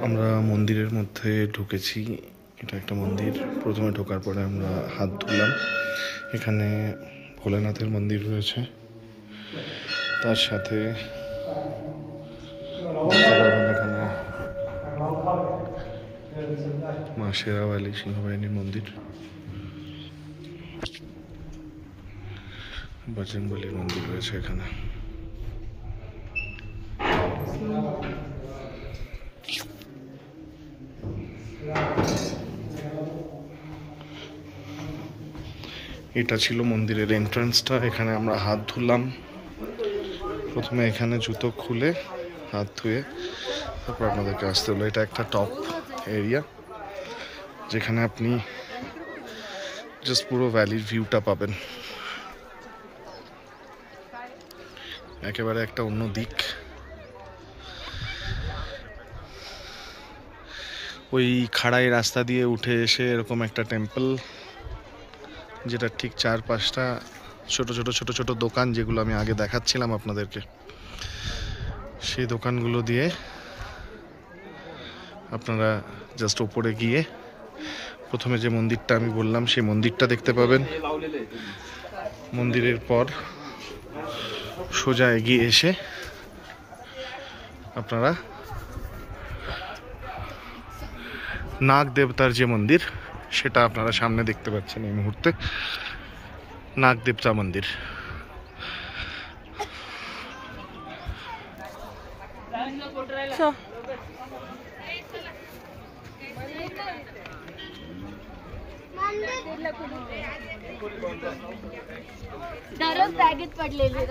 আমরা মন্দিরের মধ্যে ঢুকেছি। এটা একটা মন্দির। প্রথমে ঢোকার পরে আমরা হাত ধুলাম। এখানে ভোলেনাথের মন্দির রয়েছে, তার সাথে এখানে মা শেরাওয়ালি সিংহবাহিনীর মন্দির, বজরংবলীর মন্দির রয়েছে এখানে। এটা ছিল মন্দিরের এন্ট্রান্সটা। এখানে আমরা হাত ধুলাম। প্রথমে এখানে জুতো খুলে হাত ধুয়ে তারপর আপনাদেরকে আসতে হলো। এটা একটা টপ এরিয়া যেখানে আপনি জাস্ট পুরো ভ্যালির ভিউটা পাবেন। একেবারে একটা অন্য দিক। ওই খাড়াই রাস্তা দিয়ে উঠে এসে এরকম একটা টেম্পল, যেটা ঠিক চারপাশটা ছোট ছোট ছোট ছোট দোকান, যেগুলো আমি আগে দেখাচ্ছিলাম আপনাদেরকে, সেই দোকানগুলো দিয়ে আপনারা জাস্ট ওপরে গিয়ে প্রথমে যে মন্দিরটা আমি বললাম সেই মন্দিরটা দেখতে পাবেন। মন্দিরের পর সোজা এগিয়ে এসে আপনারা নাগ দেবতার যে মন্দির সেটা আপনারা সামনে দেখতে পাচ্ছেন এই মুহূর্তে। নাগ দেবতা মন্দির। दररोज बॅगेत पडलेली